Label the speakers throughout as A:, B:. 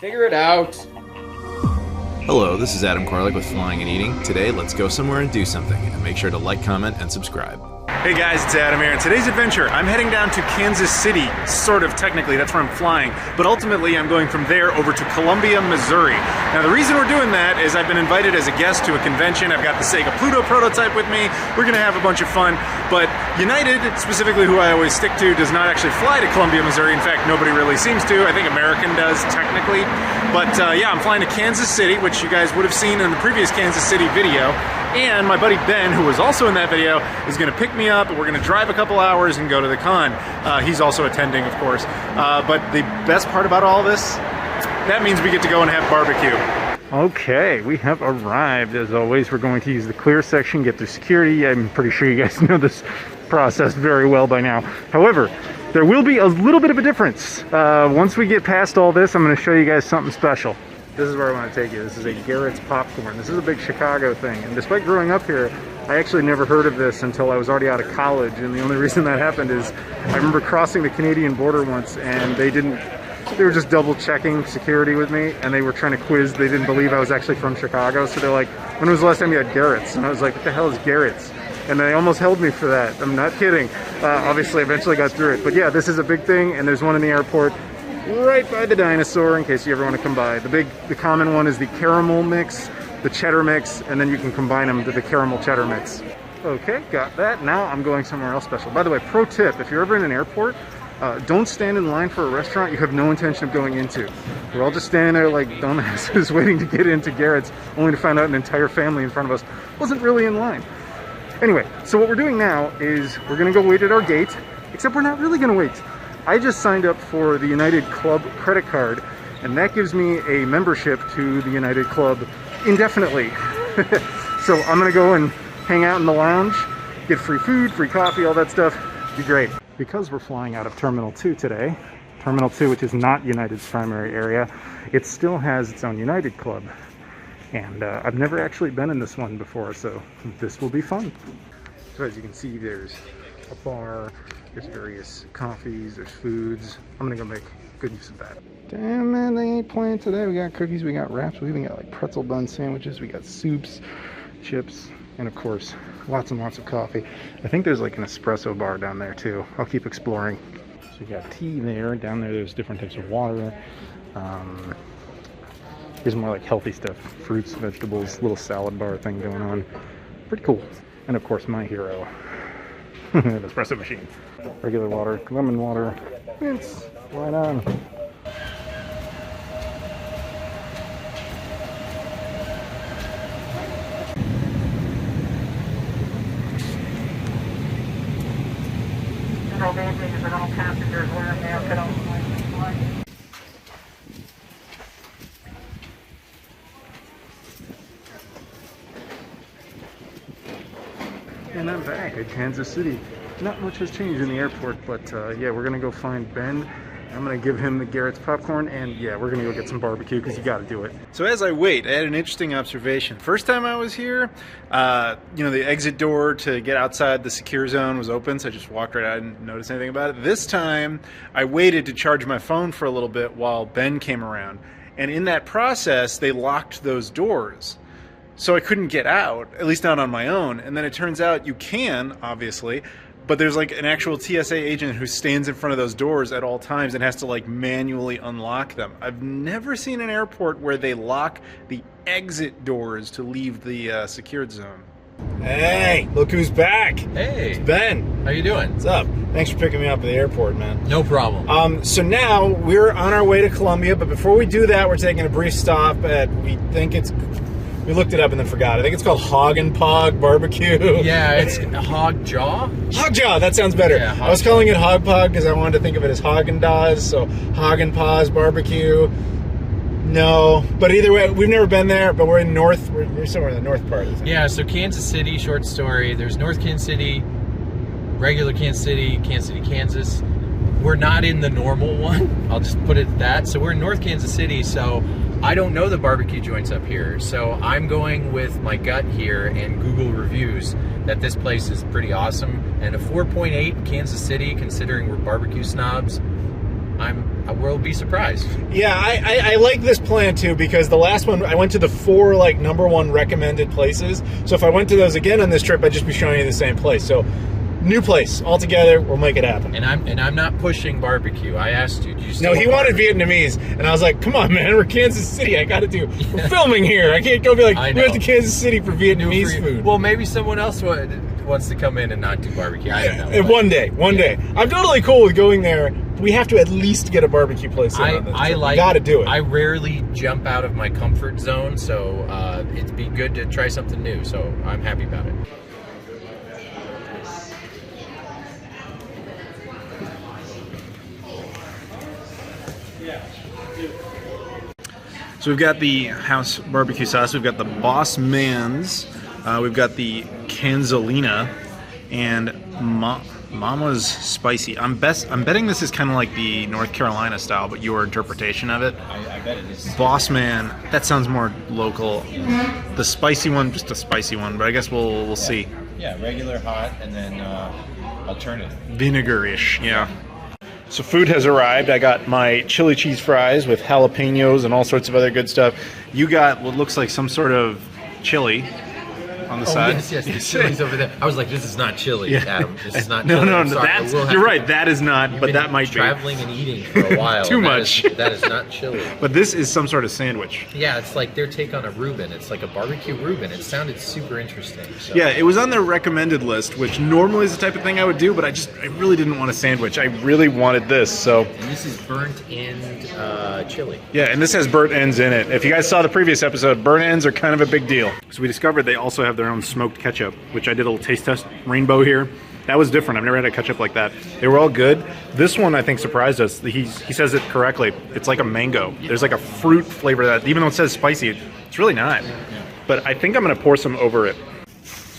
A: Figure it out.
B: Hello, this is Adam Koralik with Flying and Eating. Today, let's go somewhere and do something, and make sure to like, comment, and subscribe.
C: Hey guys, it's Adam here. In today's adventure, I'm heading down to Kansas City, sort of technically, that's where I'm flying, but ultimately I'm going from there over to Columbia, Missouri. Now the reason we're doing that is I've been invited as a guest to a convention. I've got the Sega Pluto prototype with me. We're gonna have a bunch of fun, but United, specifically who I always stick to, does not actually fly to Columbia, Missouri. In fact, nobody really seems to. I think American does, technically. But yeah, I'm flying to Kansas City, which you guys would have seen in the previous Kansas City video. And my buddy Ben, who was also in that video, is going to pick me up, and we're going to drive a couple hours and go to the con. He's also attending, of course. But the best part about all this, that means we get to go and have barbecue.
D: Okay, we have arrived. As always, we're going to use the clear section, get through security. I'm pretty sure you guys know this process very well by now. However, there will be a little bit of a difference. Once we get past all this, I'm going to show you guys something special. This is where I want to take you. This is a Garrett's popcorn. This is a big Chicago thing. And despite growing up here, I actually never heard of this until I was already out of college. And the only reason that happened is I remember crossing the Canadian border once, and they were just double checking security with me, and they were trying to quiz. They didn't believe I was actually from Chicago. So they're like, when was the last time you had Garrett's? And I was like, what the hell is Garrett's? And they almost held me for that. I'm not kidding. Obviously, eventually got through it. But yeah, this is a big thing, and there's one in the airport right by the dinosaur in case you ever want to come by. The common one is the caramel mix, the cheddar mix, and then you can combine them to the caramel cheddar mix. Okay, got that. Now I'm going somewhere else special. By the way, pro tip, if you're ever in an airport, don't stand in line for a restaurant you have no intention of going into. We're all just standing there like dumbasses waiting to get into Garrett's, only to find out an entire family in front of us wasn't really in line. Anyway, so what we're doing now is we're gonna go wait at our gate, except we're not really gonna wait. I just signed up for the United Club credit card, and that gives me a membership to the United Club indefinitely. So I'm gonna go and hang out in the lounge, get free food, free coffee, all that stuff. Be great. Because we're flying out of Terminal 2 today, Terminal 2, which is not United's primary area, it still has its own United Club. And I've never actually been in this one before, so this will be fun. So as you can see, there's a bar, there's various coffees, there's foods. I'm gonna go make good use of that. Damn man, they ain't playing today. We got cookies, we got wraps, we even got like pretzel bun sandwiches, we got soups, chips, and of course, lots and lots of coffee. I think there's like an espresso bar down there too. I'll keep exploring. So we got tea there. Down there, there's different types of water. Here's more like healthy stuff. Fruits, vegetables, little salad bar thing going on. Pretty cool. And of course, my hero. The espresso machine. Regular water, lemon water, mints, right on.
E: All passengers and all passengers wear a mask at all times.
D: And I'm back at Kansas City. Not much has changed in the airport, but yeah, we're gonna go find Ben. I'm gonna give him the Garrett's popcorn, and yeah, we're gonna go get some barbecue because you gotta do it.
C: So as I wait, I had an interesting observation. First time I was here, you know, the exit door to get outside the secure zone was open, so I just walked right out and didn't notice anything about it. This time, I waited to charge my phone for a little bit while Ben came around. And in that process, they locked those doors. So I couldn't get out, at least not on my own. And then it turns out you can, obviously, but there's like an actual TSA agent who stands in front of those doors at all times and has to like manually unlock them. I've never seen an airport where they lock the exit doors to leave the secured zone.
A: Hey, look who's back.
F: Hey.
A: It's Ben.
F: How you doing?
A: What's up? Thanks for picking me up at the airport, man.
F: No problem.
A: So now we're on our way to Columbia, but before we do that, we're taking a brief stop at, we looked it up and then forgot. I think it's called Hog and Pog Barbecue.
F: Yeah, it's Hog Jaw.
A: Hog Jaw, that sounds better.
F: Yeah,
A: I was calling it Hog Pog because I wanted to think of it as Haagen-Dazs, so Hog and Paws Barbecue. No, but either way, we've never been there, but we're somewhere in the north part.
F: Yeah, so Kansas City, short story. There's North Kansas City, regular Kansas City, Kansas. We're not in the normal one. I'll just put it at that. So we're in North Kansas City, so I don't know the barbecue joints up here. So I'm going with my gut here and Google reviews that this place is pretty awesome. And a 4.8 Kansas City, considering we're barbecue snobs, we'll be surprised.
A: Yeah, I like this plan too, because the last one I went to the 4 like #1 recommended places. So if I went to those again on this trip, I'd just be showing you the same place. So new place altogether, we'll make it happen.
F: And I'm not pushing barbecue. I asked you.
A: No, he wanted Vietnamese, and I was like, "Come on, man, we're Kansas City. I got to do. We're filming here. I can't go be like, we went to Kansas City for Vietnamese food."
F: Well, maybe someone else wants to come in and not do barbecue. I don't know.
A: One day. I'm totally cool with going there. We have to at least get a barbecue place.
F: I like.
A: Got to do it.
F: I rarely jump out of my comfort zone, so it'd be good to try something new. So I'm happy about it.
C: So we've got the house barbecue sauce, we've got the Boss Man's, we've got the Canzolina, and Mama's Spicy. I'm betting this is kind of like the North Carolina style, but your interpretation of it.
F: I bet it is.
C: Boss Man, that sounds more local. The spicy one, just a spicy one, but I guess we'll see.
F: Yeah, regular hot, and then alternative.
C: Vinegar-ish, yeah. So food has arrived. I got my chili cheese fries with jalapenos and all sorts of other good stuff. You got what looks like some sort of chili on the side.
F: Yes, the chili's over there. I was like, this is not chili, Adam. This is not
C: no,
F: chili.
C: no,
F: I'm sorry,
C: that's, you're right. That is not, but that might be.
F: Traveling and eating for a while.
C: Too much.
F: That is not chili.
C: But this is some sort of sandwich.
F: Yeah, it's like their take on a Reuben. It's like a barbecue Reuben. It sounded super interesting. So.
C: Yeah, it was on their recommended list, which normally is the type of thing I would do, but I really didn't want a sandwich. I really wanted this, so.
F: And this is burnt end chili.
C: Yeah, and this has burnt ends in it. If you guys saw the previous episode, burnt ends are kind of a big deal. So we discovered they also have their own smoked ketchup, which I did a little taste test, rainbow here. That was different. I've never had a ketchup like that. They were all good. This one, I think, surprised us. He says it correctly. It's like a mango. There's like a fruit flavor to that. Even though it says spicy, it's really not. But I think I'm going to pour some over it.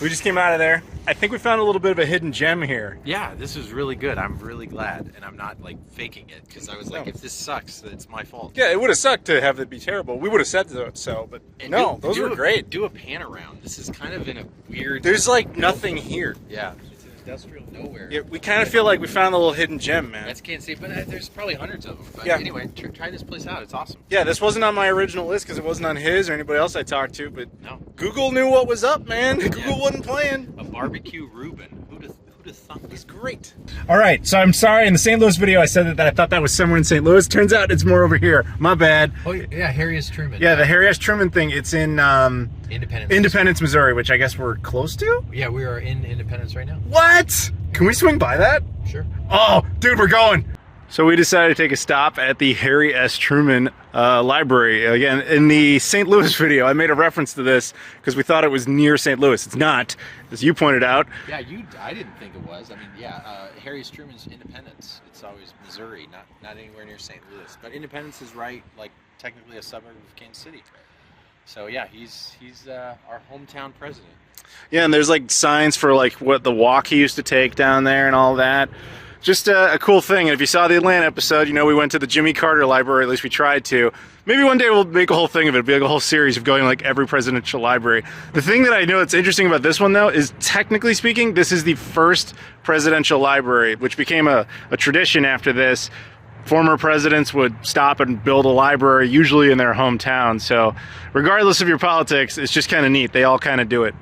C: We just came out of there. I think we found a little bit of a hidden gem here.
F: Yeah, this is really good. I'm really glad, and I'm not like faking it, because I was like, if this sucks, then it's my fault.
C: Yeah, it would have sucked to have it be terrible. We would have said so, but
F: And
C: no, those were great.
F: Do a pan around. This is kind of in a weird...
C: There's like nothing here.
F: Yeah, it's an industrial nowhere.
C: Yeah, we kind of feel like we found a little hidden gem, man.
F: That's can't see, but there's probably hundreds of them. But
C: Yeah.
F: anyway, try this place out. It's awesome.
C: Yeah, this wasn't on my original list because it wasn't on his or anybody else I talked to, but
F: No.
C: Google knew what was up, man. Google wasn't playing.
F: A barbecue Reuben. Who'd have thunk
C: It's
F: it?
C: great.
A: All right, so I'm sorry. In the St. Louis video, I said that I thought that was somewhere in St. Louis. Turns out it's more over here. My bad.
F: Oh, yeah, Harry S. Truman.
A: Yeah, the Harry S. Truman thing. It's in
F: Independence.
A: Missouri, which I guess we're close to.
F: Yeah, we are in Independence right now.
A: What? Can we swing by that?
F: Sure.
A: Oh, dude, we're going.
C: So we decided to take a stop at the Harry S. Truman Library. Again, in the St. Louis video, I made a reference to this because we thought it was near St. Louis. It's not, as you pointed out.
F: Yeah, I didn't think it was. I mean, yeah, Harry S. Truman's Independence. It's always Missouri, not anywhere near St. Louis. But Independence is right, like technically a suburb of Kansas City. So yeah, he's our hometown president.
C: Yeah, and there's like signs for like what the walk he used to take down there and all that. Just a cool thing. And if you saw the Atlanta episode, you know we went to the Jimmy Carter Library, at least we tried to. Maybe one day we'll make a whole thing of it. It'll be like a whole series of going like every presidential library. The thing that I know that's interesting about this one though is technically speaking, this is the first presidential library, which became a tradition after this. Former presidents would stop and build a library, usually in their hometown. So regardless of your politics, it's just kind of neat. They all kind of do it.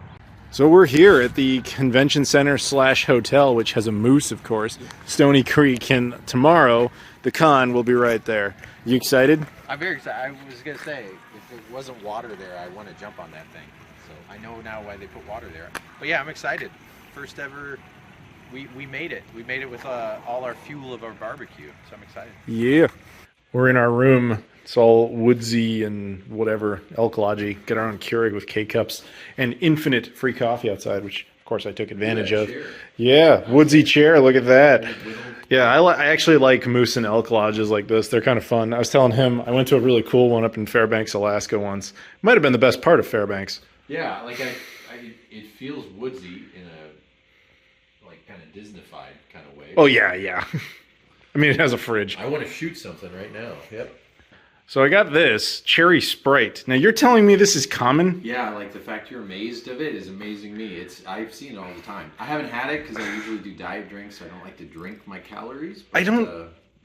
C: So we're here at the convention center / hotel, which has a moose, of course, Stony Creek, and tomorrow the con will be right there. You excited?
F: I'm very excited. I was gonna say, if there wasn't water there, I want to jump on that thing. So I know now why they put water there. But yeah, I'm excited. First ever, we made it. We made it with all our fuel of our barbecue. So I'm excited.
C: Yeah. We're in our room. It's all woodsy and whatever, elk lodgy. Get our own Keurig with K-cups and infinite free coffee outside, which of course I took advantage of.
F: Chair.
C: Yeah, woodsy chair. Look at that. Yeah, I actually like moose and elk lodges like this. They're kind of fun. I was telling him I went to a really cool one up in Fairbanks, Alaska once. Might have been the best part of Fairbanks.
F: Yeah, like it feels woodsy in a like kind of Disney-fied kind of way.
C: Oh yeah. I mean, it has a fridge.
F: I want to shoot something right now. Yep.
C: So I got this cherry Sprite. Now you're telling me this is common?
F: Yeah, like the fact you're amazed of it is amazing me. I've seen it all the time. I haven't had it because I usually do diet drinks, so I don't like to drink my calories. But,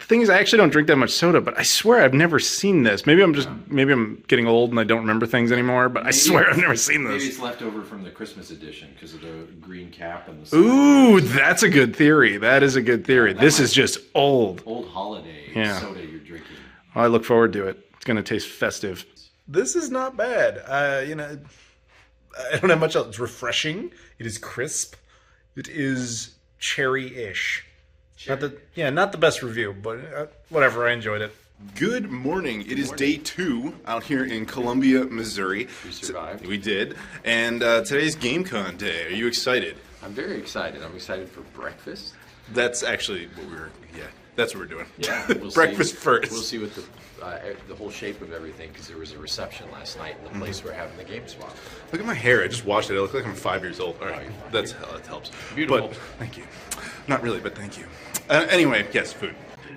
C: The thing is, I actually don't drink that much soda, but I swear I've never seen this. Maybe I'm getting old and I don't remember things anymore, but I swear I've never seen this.
B: Maybe it's left over from the Christmas edition because of the green cap and the...
C: Ooh, that's a good theory. That is a good theory. This is just old.
B: Old holiday soda you're drinking.
C: I look forward to it. It's going to taste festive. This is not bad. You know, I don't have much else. It's refreshing. It is crisp. It is cherry-ish. Not the best review, but whatever. I enjoyed it. Good morning. It is day 2 out here in Columbia, Missouri.
B: We survived.
C: We did. And today's GameCon day. Are you excited?
B: I'm very excited. I'm excited for breakfast.
C: That's actually what that's what we're doing.
B: Yeah, we'll
C: breakfast first.
B: We'll see what the whole shape of everything, because there was a reception last night in the place we're having the game swap.
C: Look at my hair. I just washed it. I look like I'm 5 years old. All right, that helps.
B: Beautiful.
C: But thank you. Not really, but thank you. Anyway, yes, food.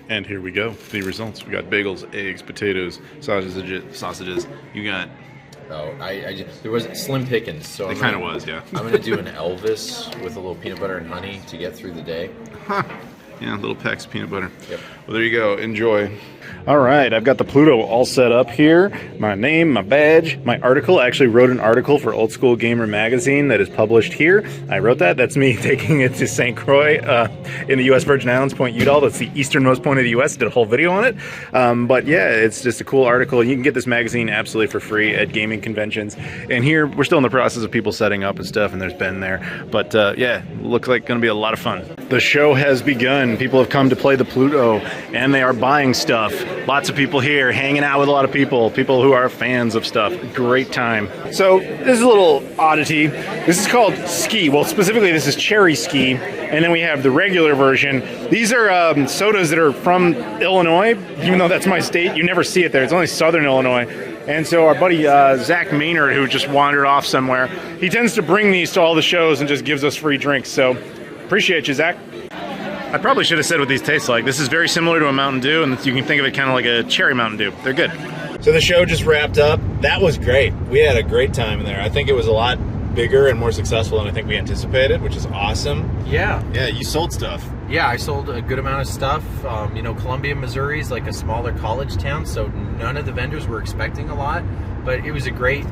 C: And here we go. The results. We got bagels, eggs, potatoes, sausages. You got...
B: Oh, there was Slim Pickens, so
C: it kind of was, yeah.
B: I'm gonna do an Elvis with a little peanut butter and honey to get through the day.
C: Huh. Yeah, little packs of peanut butter.
B: Yep.
C: Well, there you go. Enjoy.
D: All right, I've got the Pluto all set up here. My name, my badge, my article. I actually wrote an article for Old School Gamer magazine that is published here. I wrote that. That's me taking it to St. Croix in the U.S. Virgin Islands, Point Udall. That's the easternmost point of the U.S. Did a whole video on it. But yeah, it's just a cool article. You can get this magazine absolutely for free at gaming conventions. And here, we're still in the process of people setting up and stuff, and there's Ben there. But yeah, looks like going to be a lot of fun. The show has begun. People have come to play the Pluto, and they are buying stuff. Lots of people here, hanging out with a lot of people who are fans of stuff. Great time. So this is a little oddity. This is called Ski. Well, specifically, this is Cherry Ski, and then we have the regular version. These are sodas that are from Illinois, even though that's my state. You never see it there. It's only Southern Illinois. And so our buddy Zach Maynard, who just wandered off somewhere, he tends to bring these to all the shows and just gives us free drinks. So appreciate you, Zach. I probably should have said what these taste like. This is very similar to a Mountain Dew, and you can think of it kind of like a cherry Mountain Dew. They're good.
A: So the show just wrapped up. That was great. We had a great time in there. I think it was a lot bigger and more successful than I think we anticipated, which is awesome.
F: Yeah.
C: Yeah, you sold stuff.
F: Yeah, I sold a good amount of stuff. You know, Columbia, Missouri is like a smaller college town, so none of the vendors were expecting a lot. But it was a great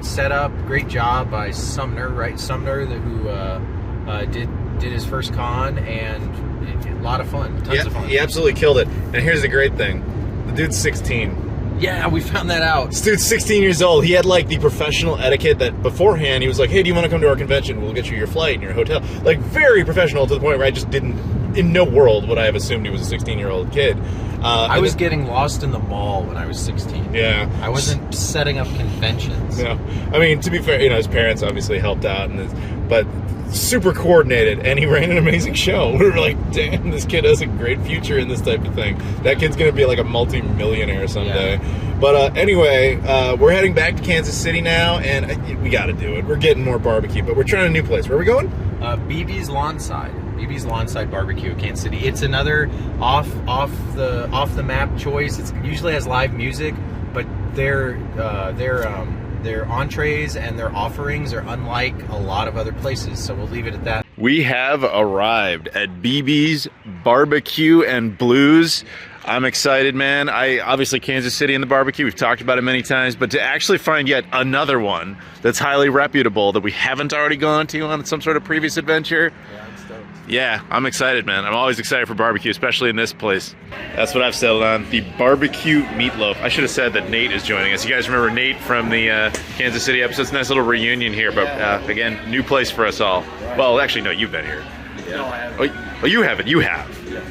F: setup, great job by Sumner, right? Sumner, who did his first con, and a lot of fun, tons of fun.
A: He absolutely killed it. And here's the great thing. The dude's 16.
F: Yeah, we found that out.
A: This dude's 16 years old. He had like the professional etiquette that beforehand he was like, hey, do you want to come to our convention? We'll get you your flight and your hotel. Like very professional to the point where I just didn't, in no world would I have assumed he was a 16-year-old kid.
F: I was getting lost in the mall when I was 16.
A: Yeah.
F: I wasn't setting up conventions.
A: No. I mean, to be fair, his parents obviously helped out, but super coordinated, and he ran an amazing show. We were like, damn, this kid has a great future in this type of thing. That kid's gonna be like a multi-millionaire someday. Yeah. But anyway, we're heading back to Kansas City now, and we gotta do it. We're getting more barbecue, but we're trying a new place. Where are we going?
F: BB's Lawnside. BB's Lawnside Barbecue, Kansas City. It's another off the map choice. It usually has live music, but their entrees and their offerings are unlike a lot of other places, so we'll leave it at that.
C: We have arrived at BB's Barbecue and Blues. I'm excited, man. Obviously Kansas City and the barbecue, we've talked about it many times, but to actually find yet another one that's highly reputable that we haven't already gone to on some sort of previous adventure.
F: Yeah, I'm stoked.
C: Yeah, I'm excited, man. I'm always excited for barbecue, especially in this place. That's what I've settled on, the barbecue meatloaf. I should have said that Nate is joining us. You guys remember Nate from the Kansas City episode? It's a nice little reunion here, but again, new place for us all. Well, actually, no, you've been here.
F: Yeah. No, I haven't.
C: Oh, you haven't. You have.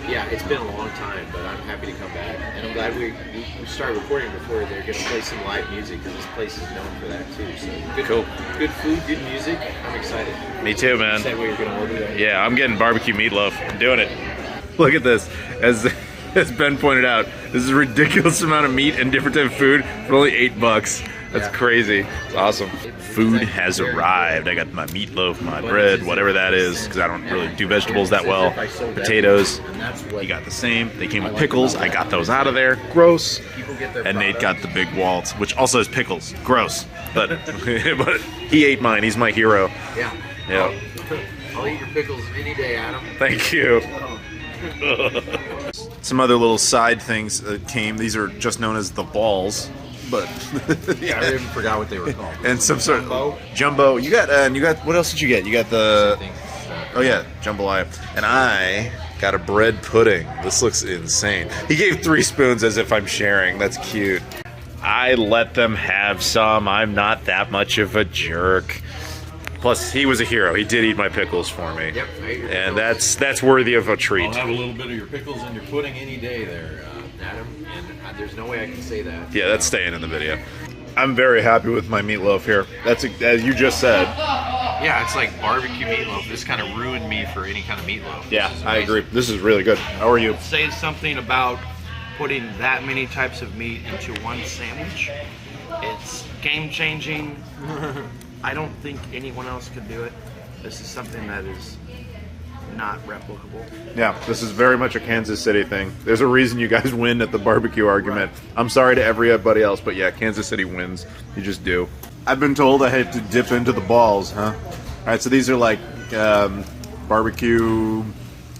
F: Yeah, it's been a long time, but I'm happy to come back. And I'm glad we started recording before they're going to play some live music, because this place is known for that too. So
C: cool.
F: Good food, good music. I'm excited.
C: Me too, man.
F: You said what you're going to order that.
C: Yeah, I'm getting barbecue meatloaf. I'm doing it. Look at this. As Ben pointed out, this is a ridiculous amount of meat and different type of food for only $8. That's crazy. It's awesome. Food has arrived. I got my meatloaf, my bread, whatever that is, because I don't really do vegetables that well. Potatoes. You got the same. They came with pickles. I got those out of there. Gross. And Nate got the big Waltz, which also has pickles. Gross. But he ate mine. He's my hero.
F: Yeah.
C: Yeah.
F: I'll eat your pickles any day, Adam.
C: Thank you. Some other little side things that came. These are just known as the balls, but
B: Yeah, I even forgot what they were called.
C: and some sort of jumbo. You got what else did you get? You got the oh yeah, jambalaya, and I got a bread pudding. This looks insane. He gave 3 spoons as if I'm sharing. That's cute. I let them have some. I'm not that much of a jerk. Plus, he was a hero. He did eat my pickles for me.
F: Yep, I ate your
C: and
F: pickles.
C: that's worthy of a treat.
F: I'll have a little bit of your pickles and your pudding any day there, Adam. And there's no way I can say that.
C: Yeah, that's staying in the video. I'm very happy with my meatloaf here. That's as you just said.
F: Yeah, it's like barbecue meatloaf. This kind of ruined me for any kind of meatloaf.
C: Yeah, I agree. This is really good. How are you?
G: Say something about putting that many types of meat into one sandwich. It's game-changing. I don't think anyone else could do it. This is something that is not replicable.
C: Yeah, this is very much a Kansas City thing. There's a reason you guys win at the barbecue argument. Right. I'm sorry to everybody else, but yeah, Kansas City wins. You just do. I've been told I had to dip into the balls, huh? All right, so these are like barbecue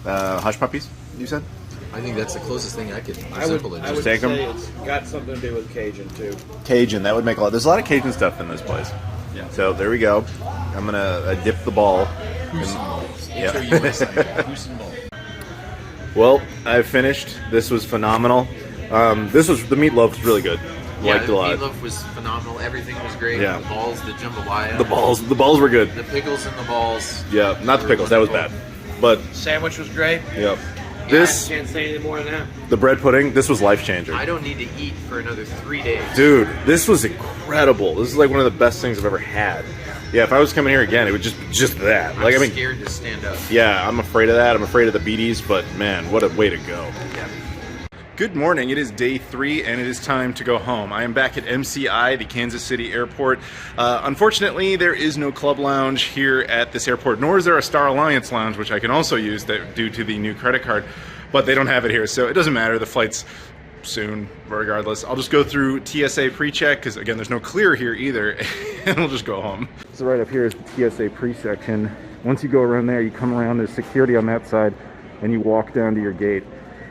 C: hush puppies, you said?
B: I think that's the closest thing I could
H: I would
B: just
C: take 'em.
H: say it's got something to do with Cajun too.
C: Cajun, that would make a lot. There's a lot of Cajun stuff in this place.
B: Yeah.
C: So there we go. I'm gonna dip the ball. Yeah. Well, I finished. This was phenomenal. The meatloaf was really good.
F: Yeah,
C: Liked it
F: the
C: a lot.
F: meatloaf was phenomenal. Everything was great.
C: Yeah.
F: The balls, the jambalaya.
C: The balls were good.
F: The pickles and the balls.
C: Yeah, not the pickles. That was bad. But
G: Sandwich was great.
C: yeah,
G: I
C: this
G: can't say any more than that.
C: the bread pudding. This was life changing.
F: I don't need to eat for another 3 days.
C: Dude, this was incredible. This is like one of the best things I've ever had. Yeah, if I was coming here again, it would just that.
F: I'm
C: Like I mean,
F: scared to stand up.
C: yeah, I'm afraid of that. I'm afraid of the beaties, but man, what a way to go.
F: Yeah.
C: Good morning. It is day 3 and it is time to go home. I am back at MCI, the Kansas City airport. Unfortunately, there is no club lounge here at this airport, nor is there a Star Alliance lounge, which I can also use due to the new credit card, but they don't have it here, so it doesn't matter. The flight's soon, regardless. I'll just go through TSA pre-check, because again, there's no clear here either, and we'll just go home.
D: So right up here is the TSA pre-section. Once you go around there, you come around, there's security on that side, and you walk down to your gate.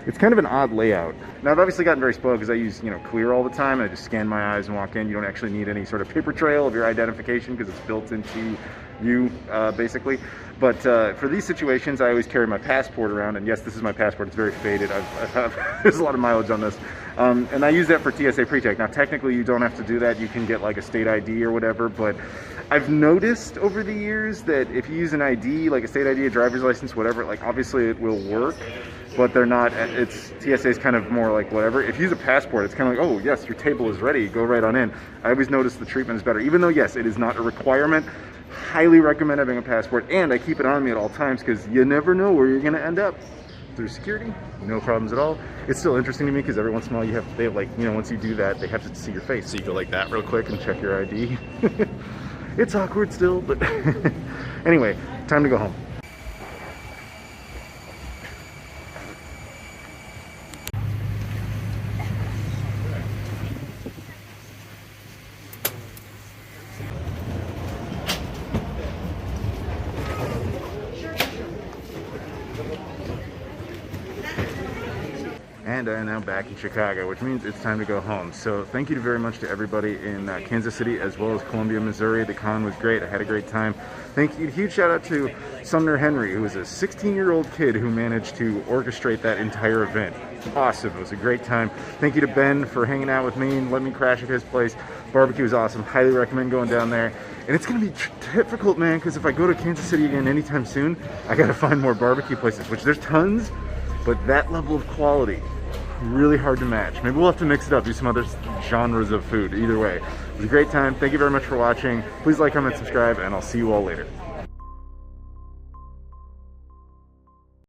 D: It's kind of an odd layout. Now, I've obviously gotten very spoiled because I use, Clear all the time. I just scan my eyes and walk in. You don't actually need any sort of paper trail of your identification because it's built into you, basically. But for these situations, I always carry my passport around. And yes, this is my passport. It's very faded. There's a lot of mileage on this. And I use that for TSA pre-check. Now, technically, you don't have to do that. You can get like a state ID or whatever. But I've noticed over the years that if you use an ID, like a state ID, a driver's license, whatever, like obviously it will work. But they're not, TSA is kind of more like whatever. If you use a passport, it's kind of like, oh, yes, your table is ready, go right on in. I always notice the treatment is better. Even though, yes, it is not a requirement, highly recommend having a passport. And I keep it on me at all times because you never know where you're going to end up. Through security, no problems at all. It's still interesting to me because every once in a while they have like, once you do that, they have to see your face. So you go like that real quick and check your ID. It's awkward still, but anyway, time to go home. And I am now back in Chicago, which means it's time to go home. So thank you very much to everybody in Kansas City as well as Columbia, Missouri. The con was great. I had a great time. Thank you. Huge shout out to Sumner Henry, who was a 16-year-old kid who managed to orchestrate that entire event. Awesome. It was a great time. Thank you to Ben for hanging out with me and letting me crash at his place. Barbecue was awesome. Highly recommend going down there. And it's going to be difficult, man, because if I go to Kansas City again anytime soon, I got to find more barbecue places, which there's tons, but that level of quality, really hard to match. Maybe we'll have to mix it up, do some other genres of food. Either way, it was a great time. Thank you very much for watching. Please like, comment, subscribe, and I'll see you all later.